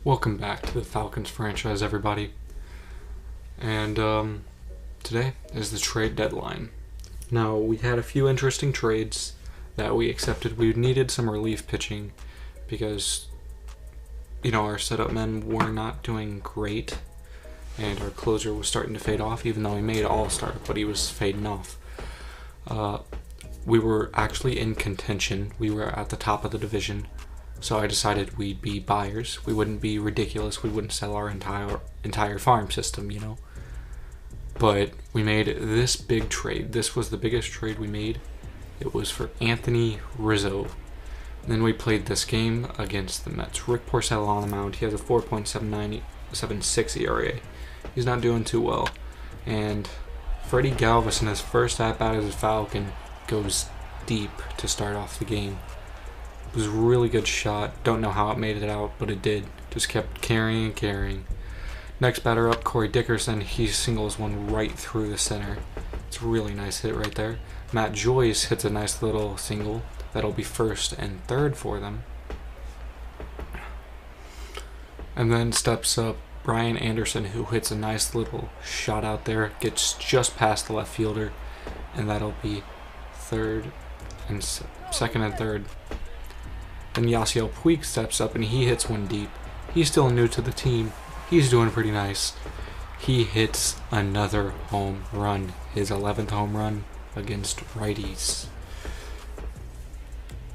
Welcome back to the Falcons franchise, everybody. And today is the trade deadline. Now, we had a few interesting trades that we accepted. We needed some relief pitching because, our setup men were not doing great, and our closer was starting to fade off, even though he made All-Star, but he was fading off. We were actually in contention. We were at the top of the division. So I decided we'd be buyers. We wouldn't be ridiculous. We wouldn't sell our entire farm system, But we made this big trade. This was the biggest trade we made. It was for Anthony Rizzo. And then we played this game against the Mets. Rick Porcello on the mound. He has a 4.76 ERA. He's not doing too well. And Freddie Galvis in his first at-bat as a Falcon goes deep to start off the game. It was a really good shot. Don't know how it made it out, but it did. Just kept carrying and carrying. Next batter up, Dickerson. He singles one right through the center. It's a really nice hit right there. Matt Joyce hits a nice little single. That'll be first and third for them. And then steps up Brian Anderson, who hits a nice little shot out there. Gets just past the left fielder. And that'll be second and third. Then Yasiel Puig steps up and he hits one deep. He's still new to the team. He's doing pretty nice. He hits another home run. His 11th home run against righties.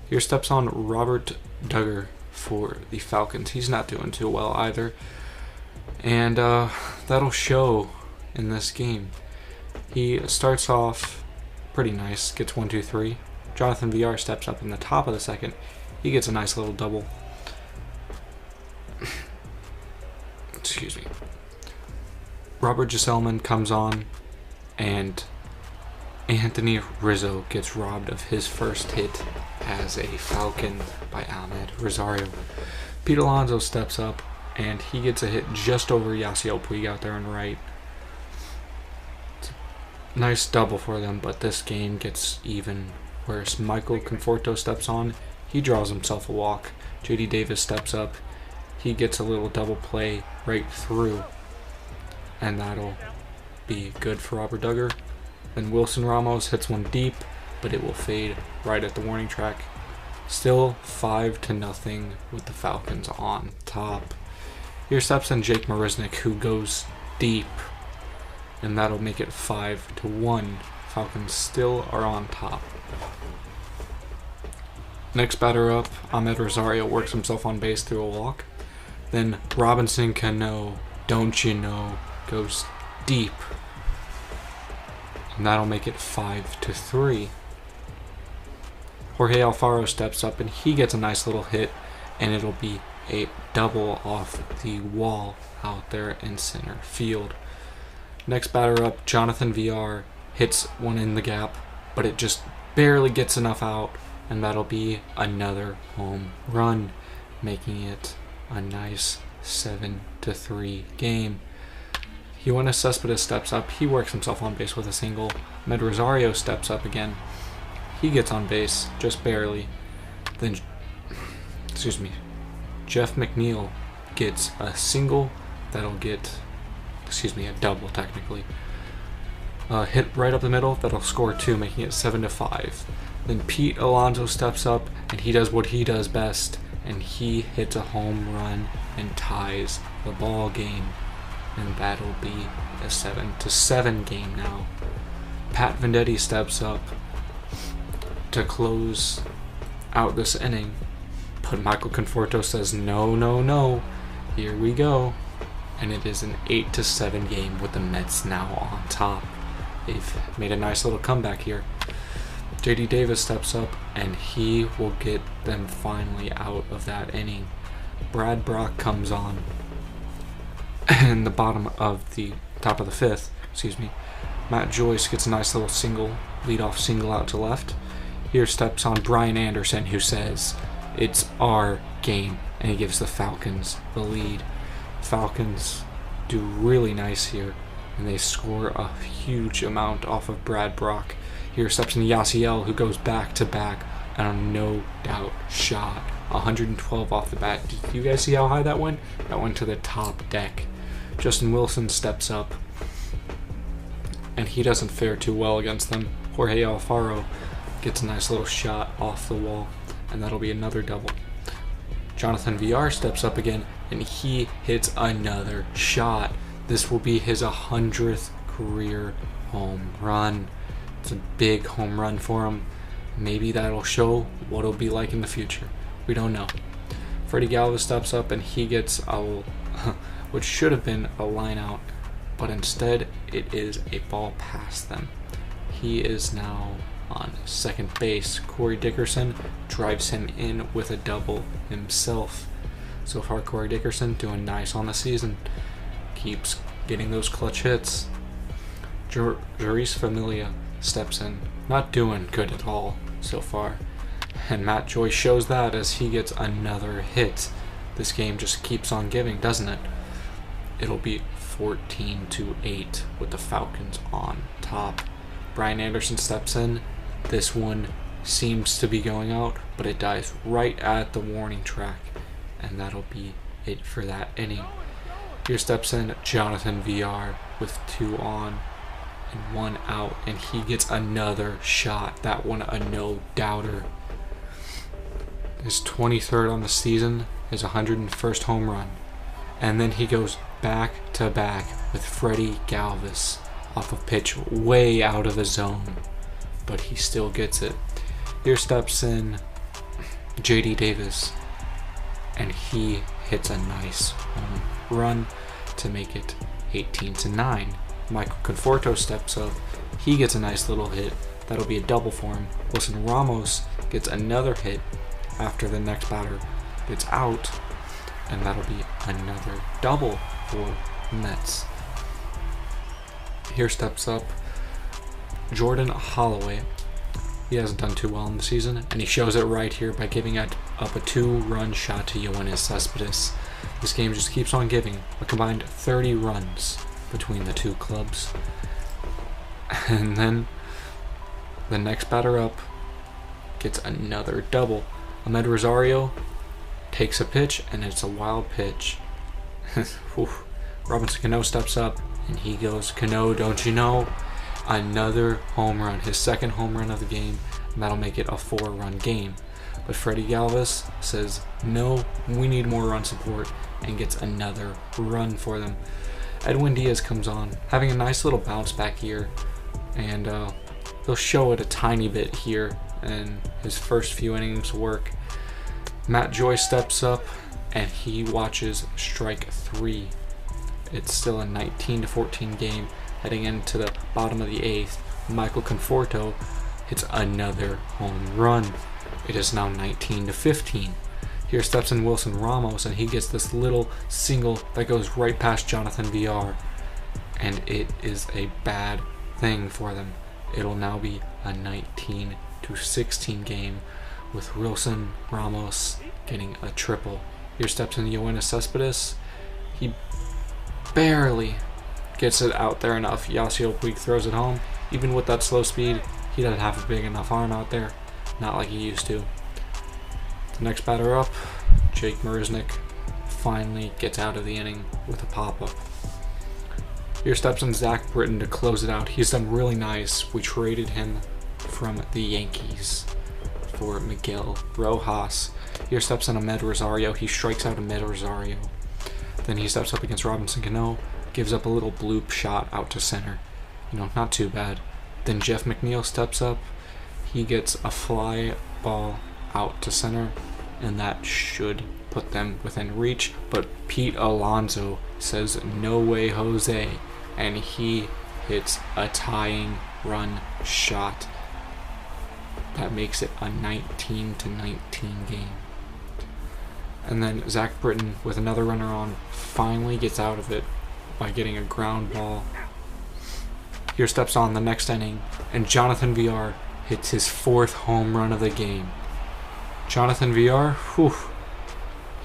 Here steps on Robert Duggar for the Falcons. He's not doing too well either. And that'll show in this game. He starts off pretty nice. Gets 1, 2, 3. Jonathan Villar steps up in the top of the second. He gets a nice little double. Excuse me. Robert Gsellman comes on, and Anthony Rizzo gets robbed of his first hit as a Falcon by Amed Rosario. Pete Alonso steps up, and he gets a hit just over Yasiel Puig out there on right. It's a nice double for them, but this game gets even worse. Michael Conforto steps on. He draws himself a walk. J.D. Davis steps up. He gets a little double play right through. And that'll be good for Robert Duggar. Then Wilson Ramos hits one deep, but it will fade right at the warning track. Still 5-0 with the Falcons on top. Here steps in Jake Marisnick, who goes deep. And that'll make it 5-1. Falcons still are on top. Next batter up, Amed Rosario works himself on base through a walk. Then Robinson Cano, don't you know, goes deep. And that'll make it 5-3. Jorge Alfaro steps up and he gets a nice little hit. And it'll be a double off the wall out there in center field. Next batter up, Jonathan Villar hits one in the gap. But it just barely gets enough out. And that'll be another home run, making it a nice 7-3 game. Yoenis Cespedes steps up. He works himself on base with a single. Amed Rosario steps up again. He gets on base, just barely. Then, Jeff McNeil gets a single. That'll get, a double technically. Hit right up the middle. That'll score 2, making it 7-5. Then Pete Alonso steps up, and he does what he does best, and he hits a home run and ties the ball game. And that'll be a 7-7 game now. Pat Venditti steps up to close out this inning, but Michael Conforto says, no, no, no, here we go. And it is an 8-7 game with the Mets now on top. They've made a nice little comeback here. J.D. Davis steps up, and he will get them finally out of that inning. Brad Brock comes on in the top of the fifth. Matt Joyce gets a nice little single, leadoff single out to left. Here steps on Brian Anderson, who says, it's our game, and he gives the Falcons the lead. Falcons do really nice here, and they score a huge amount off of Brad Brock. Here steps in Yasiel, who goes back to back on a no-doubt shot 112 off the bat. Did you guys see how high that went? That went to the top deck. Justin Wilson steps up, and he doesn't fare too well against them. Jorge Alfaro gets a nice little shot off the wall, and that'll be another double. Jonathan Villar steps up again, and he hits another shot. This will be his 100th career home run. It's a big home run for him. Maybe that'll show what it'll be like in the future. We don't know. Freddie Galvis steps up, and he gets which should have been a line out, but instead it is a ball past them. He is now on second base. Corey Dickerson drives him in with a double himself. So far, Corey Dickerson doing nice on the season. Keeps getting those clutch hits. JeRKsTArr steps in. Not doing good at all so far. And Matt Joyce shows that as he gets another hit. This game just keeps on giving, doesn't it? It'll be 14-8 with the Falcons on top. Brian Anderson steps in. This one seems to be going out, but it dies right at the warning track, and that'll be it for that inning. Here steps in Jonathan Villar with 2 on and 1 out, and he gets another shot. That one a no-doubter. His 23rd on the season, his 101st home run. And then he goes back-to-back with Freddie Galvis off a pitch way out of the zone, but he still gets it. Here steps in J.D. Davis, and he hits a nice home run to make it 18-9. Michael Conforto steps up. He gets a nice little hit. That'll be a double for him. Wilson Ramos gets another hit after the next batter gets out, and that'll be another double for Mets. Here steps up Jordan Holloway. He hasn't done too well in the season, and he shows it right here by giving up a 2-run shot to Yoenis Cespedes. This game just keeps on giving, a combined 30 runs between the two clubs. And then the next batter up gets another double. Ahmed Rosario takes a pitch, and it's a wild pitch. Robinson Cano steps up, and he goes, "Cano, don't you know?" Another home run, his second home run of the game, and that'll make it a 4-run game. But Freddie Galvis says, "No, we need more run support," and gets another run for them. Edwin Diaz comes on, having a nice little bounce back here, and he'll show it a tiny bit here in his first few innings work. Matt Joyce steps up, and he watches strike 3. It's still a 19-14 game. Heading into the bottom of the 8th, Michael Conforto hits another home run. It is now 19-15. Here steps in Wilson Ramos, and he gets this little single that goes right past Jonathan Villar, and it is a bad thing for them. It'll now be a 19-16 game with Wilson Ramos getting a triple. Here steps in Yoenis Cespedes. He barely gets it out there enough. Yasiel Puig throws it home. Even with that slow speed, he doesn't have a big enough arm out there. Not like he used to. The next batter up, Jake Marisnick, finally gets out of the inning with a pop-up. Here steps in Zach Britton to close it out. He's done really nice. We traded him from the Yankees for Miguel Rojas. Here steps in Ahmed Rosario. He strikes out Ahmed Rosario. Then he steps up against Robinson Cano, gives up a little bloop shot out to center. Not too bad. Then Jeff McNeil steps up. He gets a fly ball out to center, and that should put them within reach. But Pete Alonso says, "No way, Jose," and he hits a tying run shot. That makes it a 19-19 game. And then Zach Britton, with another runner on, finally gets out of it by getting a ground ball. Here steps on the next inning, and Jonathan Villar hits his 4th home run of the game. Jonathan Villar,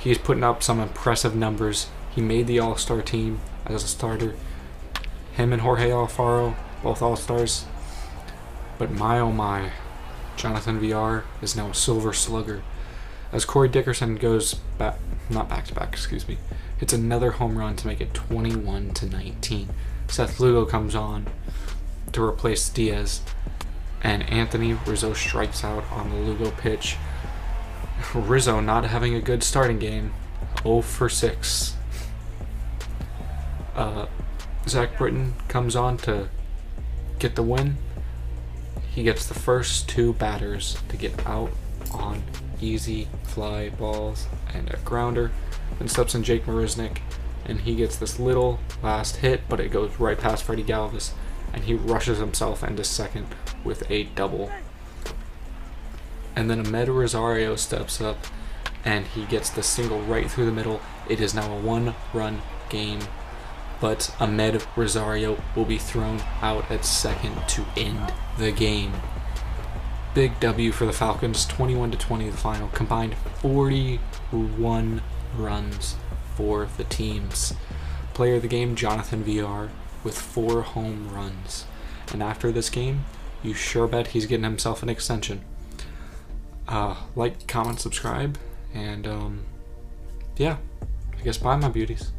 he's putting up some impressive numbers. He made the All-Star team as a starter. Him and Jorge Alfaro, both All-Stars. But my oh my, Jonathan Villar is now a Silver Slugger. as Corey Dickerson goes back, not back to back, excuse me, hits another home run to make it 21-19. Seth Lugo comes on to replace Diaz, and Anthony Rizzo strikes out on the Lugo pitch. Rizzo not having a good starting game, 0 for 6. Zach Britton comes on to get the win. He gets the first 2 batters to get out on easy fly balls and a grounder. Then steps in Jake Marisnick, and he gets this little last hit, but it goes right past Freddie Galvis, and he rushes himself into second with a double. And then Ahmed Rosario steps up, and he gets the single right through the middle. It is now a 1-run game, but Ahmed Rosario will be thrown out at second to end the game. Big W for the Falcons, 21-20 the final. Combined 41 runs for the teams. Player of the game, Jonathan Villar, with 4 home runs. And after this game, you sure bet he's getting himself an extension. Like, comment, subscribe, and yeah, I guess bye, my beauties.